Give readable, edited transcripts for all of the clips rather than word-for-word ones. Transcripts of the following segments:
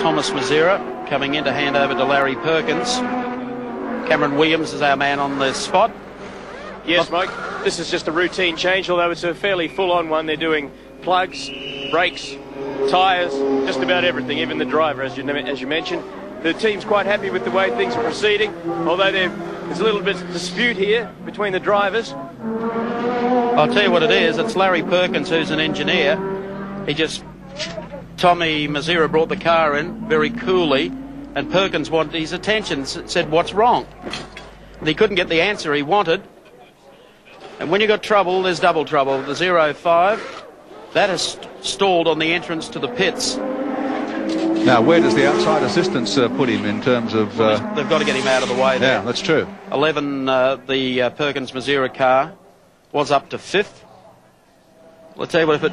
Thomas Mazera coming in to hand over to Larry Perkins. Cameron Williams is our man on the spot. Yes, Mike, this is just a routine change, although it's a fairly full-on one. They're doing plugs, brakes, tyres, just about everything, even the driver, as you mentioned. The team's quite happy with the way things are proceeding, although there's a little bit of dispute here between the drivers. I'll tell you what it is. It's Larry Perkins, who's an engineer. Tommy Mazera brought the car in very coolly, and Perkins wanted his attention, said, what's wrong? And he couldn't get the answer he wanted. And when you got trouble, there's double trouble. The 05, that has stalled on the entrance to the pits. Now, where does the outside assistance put him in terms of... They've got to get him out of the way there. Yeah, that's true. 11, the Perkins Mazera car was up to 5th. Well, I'll tell you what, if it...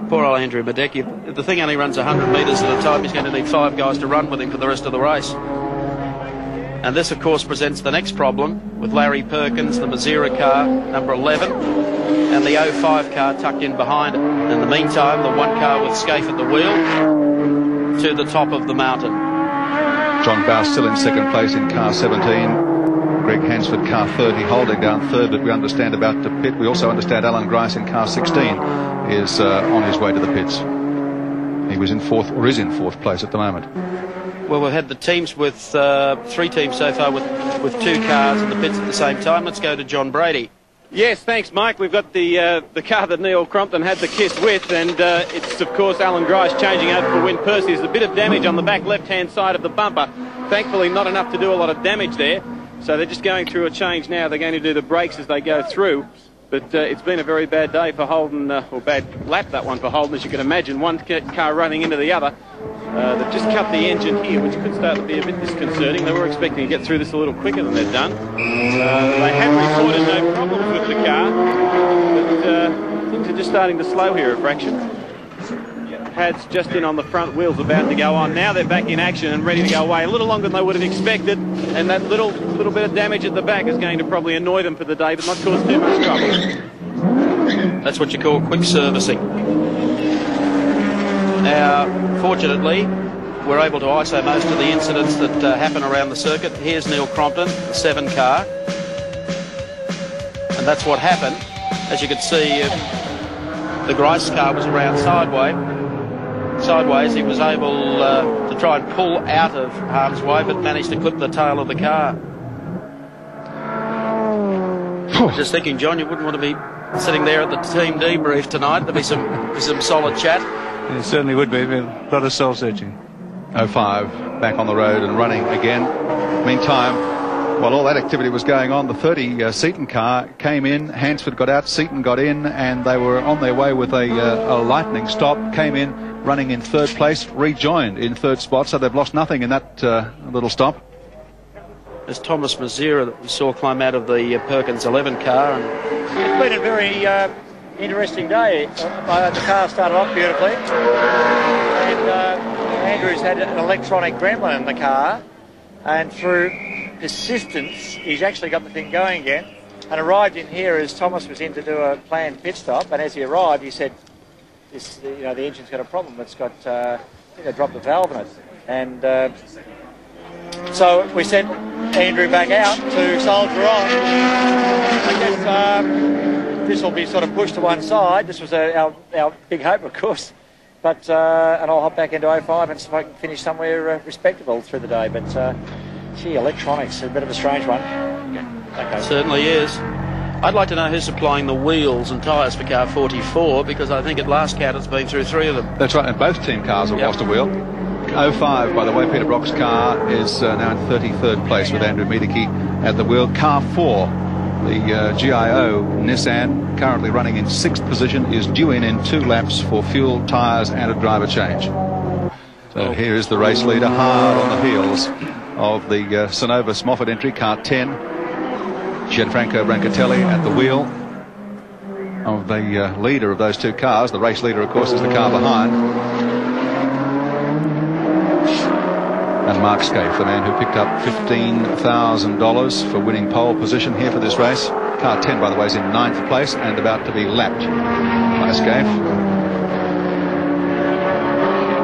Poor old Andrew Madecki, if the thing only runs 100 metres at a time, he's going to need 5 guys to run with him for the rest of the race. And this, of course, presents the next problem with Larry Perkins, the Mazera car, number 11, and the 05 car tucked in behind it. In the meantime, the one car with Scaife at the wheel to the top of the mountain. John Bowe still in second place in car 17. Greg Hansford, car 30, holding down third, but we understand about the pit. We also understand Alan Grice in car 16 is on his way to the pits. He was in fourth, or is in fourth place at the moment. Well, we've had the teams with 3 teams so far with 2 cars in the pits at the same time. Let's go to John Brady. Yes, thanks, Mike. We've got the car that Neil Crompton had the kiss with, and it's, of course, Alan Grice changing over for Win Percy. There's a bit of damage on the back left-hand side of the bumper. Thankfully, not enough to do a lot of damage there. So they're just going through a change now. They're going to do the brakes as they go through. But it's been a very bad day for Holden, or bad lap, that one for Holden, as you can imagine. One car running into the other. They've just cut the engine here, which could start to be a bit disconcerting. They were expecting to get through this a little quicker than they've done. They have reported no problems with the car, but things are just starting to slow here a fraction. Pads just in on the front wheels, about to go on. Now they're back in action and ready to go away. A little longer than they would have expected, and that little bit of damage at the back is going to probably annoy them for the day, but not cause too much trouble. That's what you call quick servicing. Now, fortunately, we're able to ISO most of the incidents that happen around the circuit. Here's Neil Crompton, the 7 car, and that's what happened. As you can see, the Grice car was around sideways. He was able to try and pull out of harm's way, but managed to clip the tail of the car. I was just thinking, John, you wouldn't want to be sitting there at the team debrief tonight. There'd be some solid chat. It certainly would be. A lot of soul searching. 05 back on the road and running again. Meantime, while all that activity was going on, the 30 Seaton car came in, Hansford got out, Seaton got in, and they were on their way with a lightning stop, came in, running in third place, rejoined in third spot, so they've lost nothing in that little stop. There's Thomas Mazera that we saw climb out of the Perkins 11 car. And it's been a very interesting day. The car started off beautifully, and Andrew's had an electronic gremlin in the car, and through persistence he's actually got the thing going again, and arrived in here as Thomas was in to do a planned pit stop, and as he arrived he said, the engine's got a problem. It's got, I think they dropped the valve in it. And so we sent Andrew back out to soldier on. I guess this will be sort of pushed to one side. This was our big hope, of course. But and I'll hop back into 05 and see if I can finish somewhere respectable through the day. But gee, electronics, a bit of a strange one. Okay. Certainly is. I'd like to know who's supplying the wheels and tyres for car 44, because I think at last count it's been through 3 of them. That's right, and both team cars have lost a wheel. 05, by the way, Peter Brock's car is now in 33rd place with Andrew Miedeke at the wheel. Car 4, the GIO Nissan, currently running in 6th position, is due in 2 laps for fuel, tyres and a driver change. So here is the race leader, hard on the heels of the Synovus Moffat entry, car 10. Gianfranco Brancatelli at the wheel of the leader of those 2 cars. The race leader, of course, is the car behind. And Mark Scaife, the man who picked up $15,000 for winning pole position here for this race. Car 10, by the way, is in 9th place and about to be lapped by Scaife.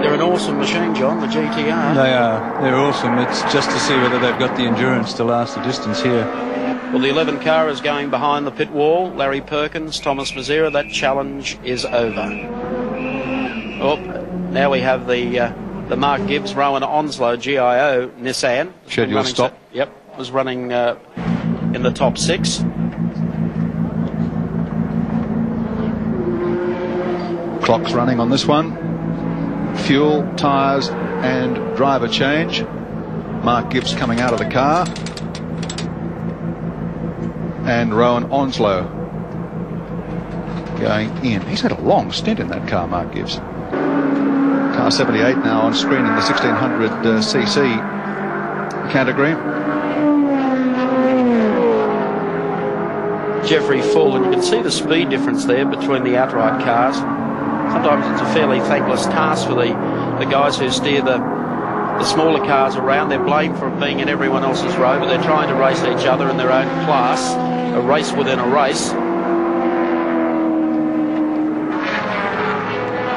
They're an awesome machine, John, the GTR. They are. They're awesome. It's just to see whether they've got the endurance to last the distance here. Well, the 11 car is going behind the pit wall. Larry Perkins, Thomas Mazera. That challenge is over. Oh, now we have the Mark Gibbs, Rowan Onslow, GIO, Nissan. Scheduled stop. Yep, was running in the top 6. Clock's running on this one. Fuel, tyres and driver change. Mark Gibbs coming out of the car. And Rowan Onslow going in. He's had a long stint in that car, Mark Gibbs. Car 78 now on screen in the 1600cc category. Jeffrey Full, and you can see the speed difference there between the outright cars. Sometimes it's a fairly thankless task for the guys who steer the smaller cars around. They're blamed for being in everyone else's row, but they're trying to race each other in their own class, a race within a race.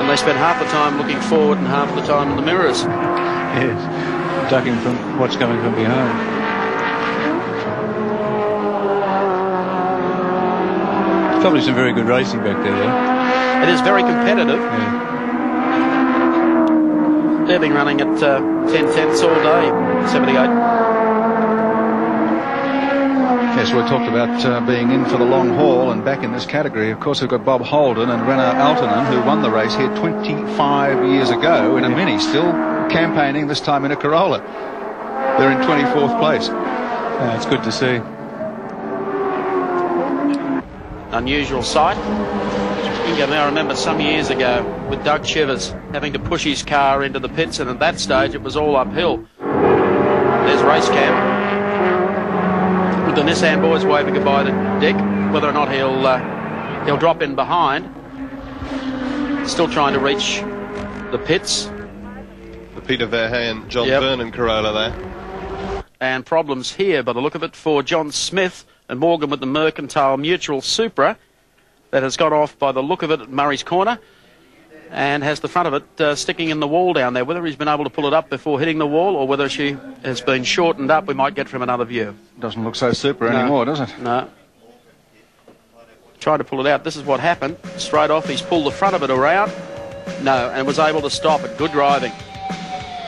And they spend half the time looking forward and half the time in the mirrors. Yes, ducking from what's coming from behind. Probably some very good racing back there, though. It is very competitive. Yeah. They've been running at 10/10ths all day, 78. Yes, we talked about being in for the long haul and back in this category. Of course, we've got Bob Holden and Renner Altonen, who won the race here 25 years ago in a Mini, still campaigning, this time in a Corolla. They're in 24th place. It's good to see. Unusual sight. I remember some years ago with Doug Chivers having to push his car into the pits, and at that stage it was all uphill. There's race cam with the Nissan boys waving goodbye to Dick. Whether or not he'll drop in behind. Still trying to reach the pits. The Peter Verheyen, John Vernon Corolla there. And problems here by the look of it for John Smith and Morgan with the Mercantile Mutual Supra. That has got off by the look of it at Murray's Corner and has the front of it sticking in the wall down there. Whether he's been able to pull it up before hitting the wall or whether she has been shortened up, we might get from another view. Doesn't look so super anymore, does it? No. Tried to pull it out. This is what happened. Straight off, he's pulled the front of it around. No, and was able to stop it. Good driving.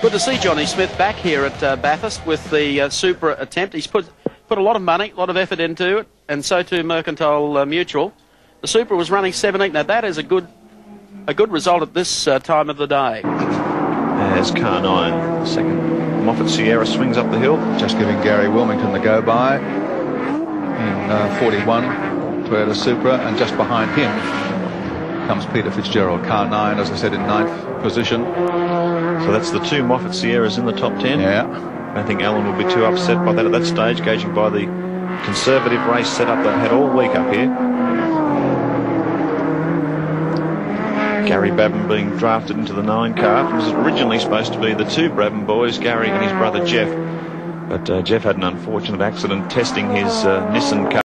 Good to see Johnny Smith back here at Bathurst with the Supra attempt. He's put a lot of money, a lot of effort into it, and so too Mercantile Mutual. The Supra was running 17. Now that is a good result at this time of the day. As car 9, the second Moffat Sierra swings up the hill. Just giving Gary Wilmington the go by in 41 Toyota Supra, and just behind him comes Peter Fitzgerald. Car 9, as I said, in 9th position. So that's the 2 Moffat Sierras in the top 10. Yeah. I don't think Alan would be too upset by that at that stage, gauging by the conservative race setup they've had all week up here. Gary Babin being drafted into the 9 car. It was originally supposed to be the 2 Brabham boys, Gary and his brother Jeff. But Jeff had an unfortunate accident testing his Nissan car.